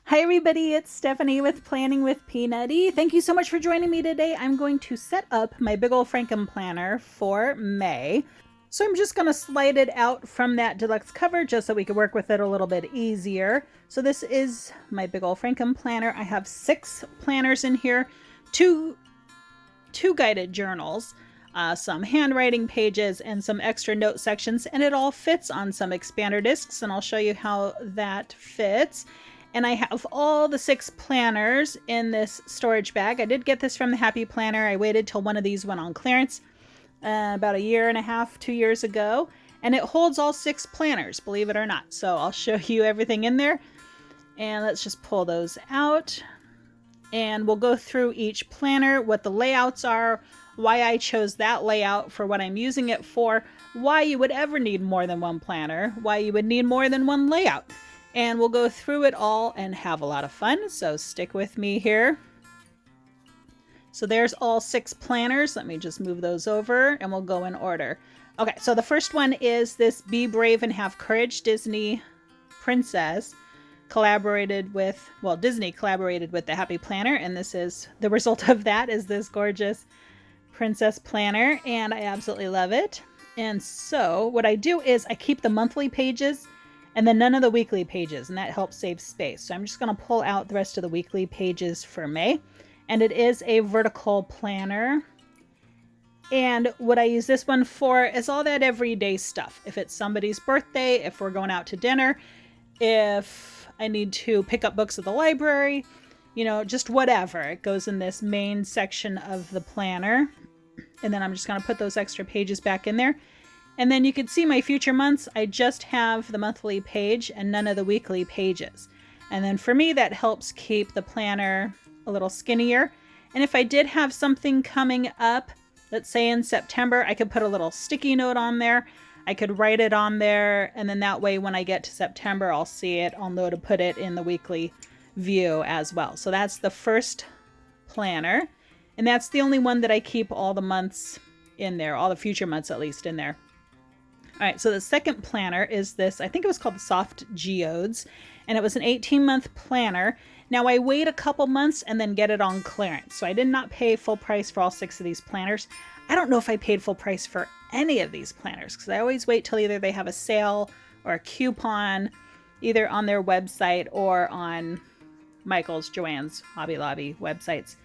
Hi everybody, it's Stephanie with Planning with Peanutty. Thank you so much for joining me today. I'm going to set up my big old Frankenplanner for May. So I'm just going to slide it out from that deluxe cover just so we can work with it a little bit easier. So this is my big old Frankenplanner. I have 6 planners in here, two guided journals, some handwriting pages, and some extra note sections, and it all fits on some expander discs, and I'll show you how that fits. And I have all the 6 planners in this storage bag. I did get this from the Happy Planner. I waited till one of these went on clearance about 1.5 2 years ago. And it holds all 6 planners, believe it or not. So I'll show you everything in there. And let's just pull those out. And we'll go through each planner, what the layouts are, why I chose that layout for what I'm using it for, why you would ever need more than one planner, why you would need more than one layout. And we'll go through it all and have a lot of fun, so stick with me here. So there's all 6 planners. Let me just move those over and we'll go in order. Okay, so the first one is this Be Brave and Have Courage Disney Princess collaborated with, well, Disney collaborated with the Happy Planner, and this is the result of that is this gorgeous princess planner, and I absolutely love it. And so what I do is I keep the monthly pages and then none of the weekly pages, and that helps save space. So I'm just going to pull out the rest of the weekly pages for May. And it is a vertical planner. And what I use this one for is all that everyday stuff. If it's somebody's birthday, if we're going out to dinner, if I need to pick up books at the library, you know, just whatever. It goes in this main section of the planner. And then I'm just going to put those extra pages back in there. And then you can see my future months. I just have the monthly page and none of the weekly pages. And then for me, that helps keep the planner a little skinnier. And if I did have something coming up, let's say in September, I could put a little sticky note on there. I could write it on there. And then that way, when I get to September, I'll see it. I'll know to put it in the weekly view as well. So that's the first planner. And that's the only one that I keep all the months in there, all the future months at least in there. All right, so the second planner is this, I think it was called the Soft Geodes, and it was an 18-month planner. Now I wait a couple months and then get it on clearance. So I did not pay full price for all 6 of these planners. I don't know if I paid full price for any of these planners because I always wait till either they have a sale or a coupon, either on their website or on Michael's, Joann's, Hobby Lobby websites.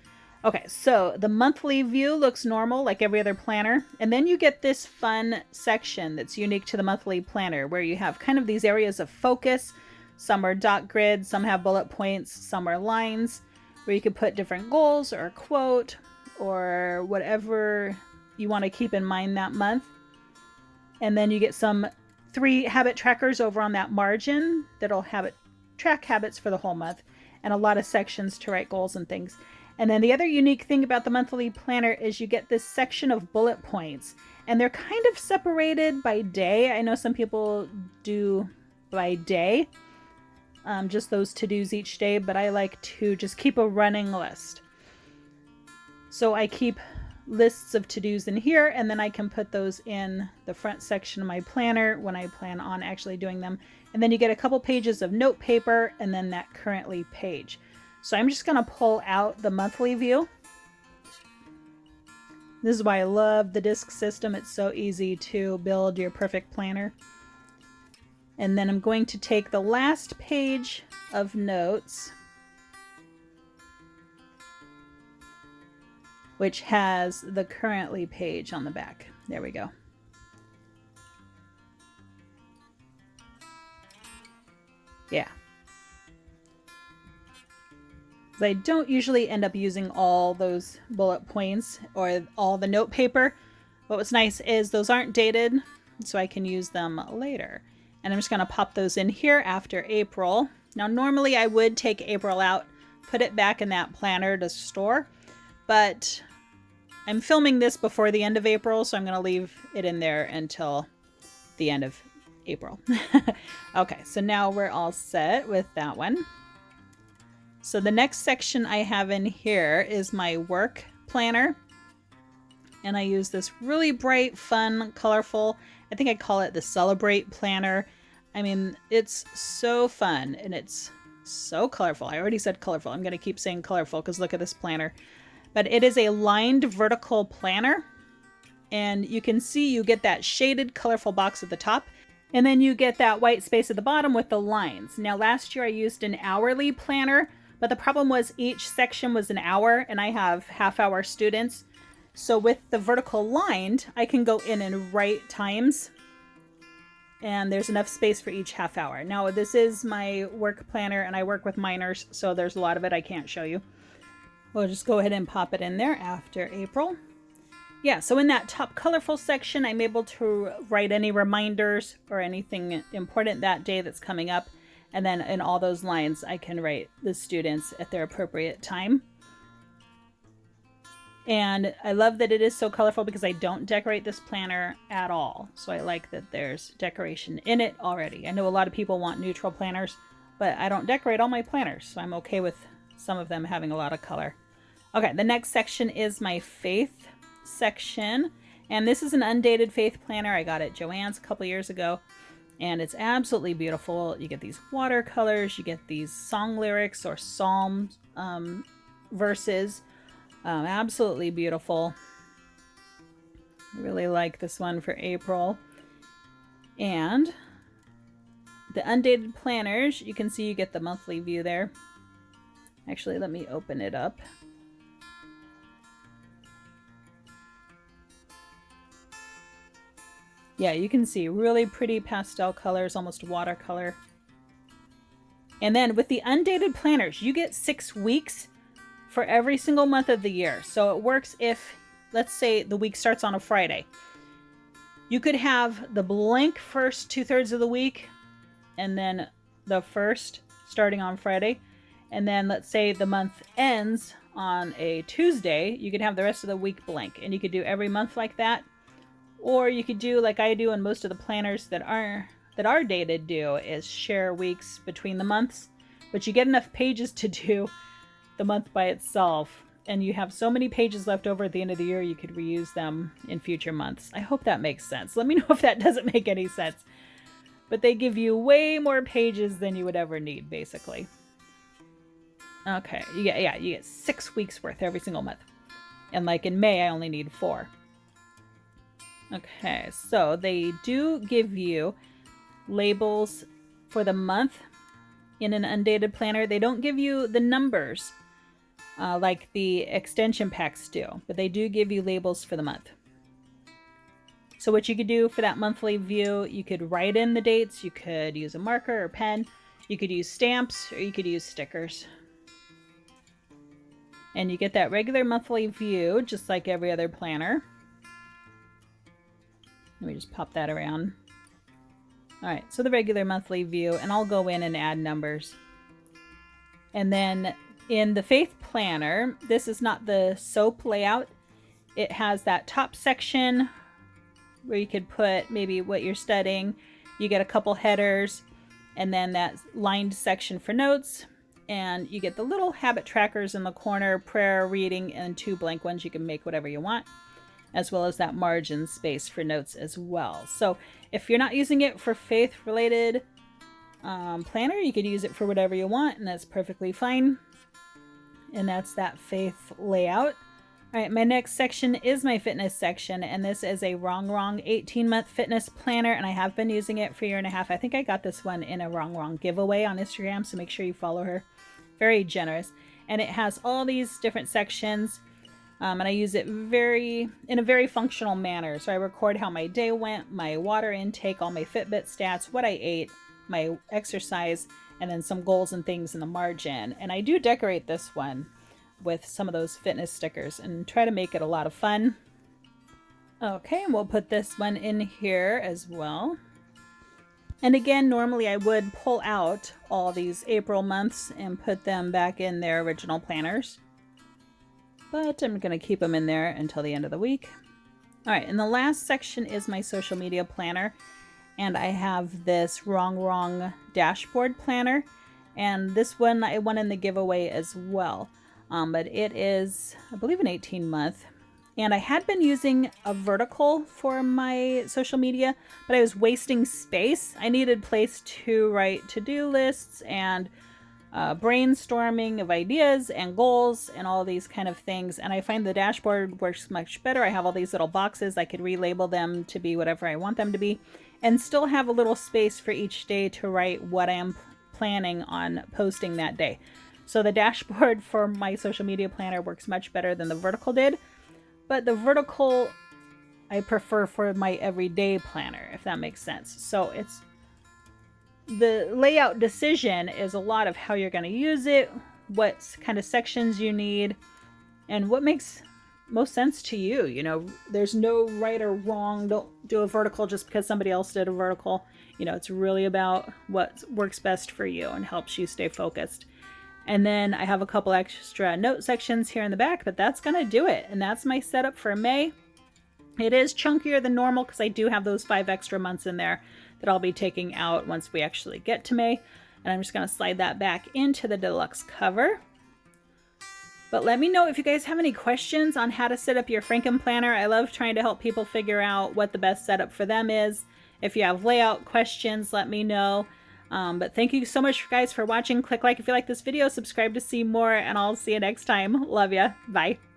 Okay, so the monthly view looks normal like every other planner. And then you get this fun section that's unique to the monthly planner where you have kind of these areas of focus. Some are dot grids, some have bullet points, some are lines where you can put different goals or a quote or whatever you want to keep in mind that month. And then you get some 3 habit trackers over on that margin that'll track habits for the whole month and a lot of sections to write goals and things. And then the other unique thing about the monthly planner is you get this section of bullet points, and they're kind of separated by day. I know some people do by day, just those to-dos each day, but I like to just keep a running list. So I keep lists of to-dos in here, and then I can put those in the front section of my planner when I plan on actually doing them. And then you get a couple pages of note paper and then that currently page. So I'm just going to pull out the monthly view. This is why I love the disc system. It's so easy to build your perfect planner. And then I'm going to take the last page of notes, which has the currently page on the back. There we go. Yeah. I don't usually end up using all those bullet points or all the note paper. But what's nice is those aren't dated, so I can use them later. And I'm just going to pop those in here after April. Now, normally I would take April out, put it back in that planner to store, but I'm filming this before the end of April, so I'm going to leave it in there until the end of April. Okay, so now we're all set with that one. So the next section I have in here is my work planner. And I use this really bright, fun, colorful, I think I call it the Celebrate Planner. I mean, it's so fun and it's So colorful. I already said colorful. I'm going to keep saying colorful because look at this planner. But it is a lined vertical planner. And you can see you get that shaded colorful box at the top. And then you get that white space at the bottom with the lines. Now last year I used an hourly planner, but the problem was each section was an hour and I have half-hour students. So with the vertical lined, I can go in and write times. And there's enough space for each half hour. Now this is my work planner and I work with minors, so there's a lot of it I can't show you. We'll just go ahead and pop it in there after April. Yeah, so in that top colorful section, I'm able to write any reminders or anything important that day that's coming up. And then in all those lines, I can write the students at their appropriate time. And I love that it is so colorful because I don't decorate this planner at all. So I like that there's decoration in it already. I know a lot of people want neutral planners, but I don't decorate all my planners. So I'm okay with some of them having a lot of color. Okay, the next section is my faith section. And this is an undated faith planner. I got it at Joann's a couple years ago. And it's absolutely beautiful. You get these watercolors, you get these song lyrics or psalm verses. Absolutely beautiful. I really like this one for April. And the undated planners, you can see you get the monthly view there. Actually, let me open it up. Yeah, you can see really pretty pastel colors, almost watercolor. And then with the undated planners, you get 6 weeks for every single month of the year. So it works if, let's say, the week starts on a Friday. You could have the blank first 2/3 of the week, and then the first starting on Friday. And then let's say the month ends on a Tuesday, you could have the rest of the week blank. And you could do every month like that. Or you could do like I do and most of the planners that are dated do, is share weeks between the months. But you get enough pages to do the month by itself, and you have so many pages left over at the end of the year you could reuse them in future months. I hope that makes sense. Let me know if that doesn't make any sense. But they give you way more pages than you would ever need, basically. Okay, you get 6 weeks worth every single month. And like in May, I only need 4. Okay, so they do give you labels for the month in an undated planner. They don't give you the numbers like the extension packs do, but they do give you labels for the month. So what you could do for that monthly view, you could write in the dates, you could use a marker or pen, you could use stamps, or you could use stickers. And you get that regular monthly view, just like every other planner. Let me just pop that around. All right, so the regular monthly view, and I'll go in and add numbers. And then in the Faith Planner, this is not the SOAP layout. It has that top section where you could put maybe what you're studying. You get a couple headers, and then that lined section for notes. And you get the little habit trackers in the corner, prayer, reading, and 2 blank ones. You can make whatever you want, as well as that margin space for notes as well. So if you're not using it for faith-related planner, you could use it for whatever you want, and that's perfectly fine. And that's that faith layout. All right, my next section is my fitness section, and this is a RongRong 18-month fitness planner, and I have been using it for 1.5 years. I think I got this one in a RongRong giveaway on Instagram, so make sure you follow her. Very generous. And it has all these different sections, and I use it in a very functional manner. So I record how my day went, my water intake, all my Fitbit stats, what I ate, my exercise, and then some goals and things in the margin. And I do decorate this one with some of those fitness stickers and try to make it a lot of fun. Okay, and we'll put this one in here as well. And again, normally I would pull out all these April months and put them back in their original planners. But I'm going to keep them in there until the end of the week. All right, and the last section is my social media planner. And I have this RongRong dashboard planner. And this one I won in the giveaway as well. But it is, I believe, an 18-month. And I had been using a vertical for my social media, but I was wasting space. I needed place to write to-do lists and brainstorming of ideas and goals and all these kind of things. And I find the dashboard works much better. I have all these little boxes. I could relabel them to be whatever I want them to be, and still have a little space for each day to write what I am planning on posting that day. So the dashboard for my social media planner works much better than the vertical did, but the vertical I prefer for my everyday planner, if that makes sense. So it's the layout decision is a lot of how you're going to use it, what kind of sections you need, and what makes most sense to you. You know, there's no right or wrong. Don't do a vertical just because somebody else did a vertical. You know, it's really about what works best for you and helps you stay focused. And then I have a couple extra note sections here in the back, but that's going to do it. And that's my setup for May. It is chunkier than normal because I do have those 5 extra months in there that I'll be taking out once we actually get to May. And I'm just going to slide that back into the deluxe cover. But let me know if you guys have any questions on how to set up your Frankenplanner. I love trying to help people figure out what the best setup for them is. If you have layout questions, let me know. But thank you so much, guys, for watching. Click like if you like this video, subscribe to see more, and I'll see you next time. Love ya. Bye.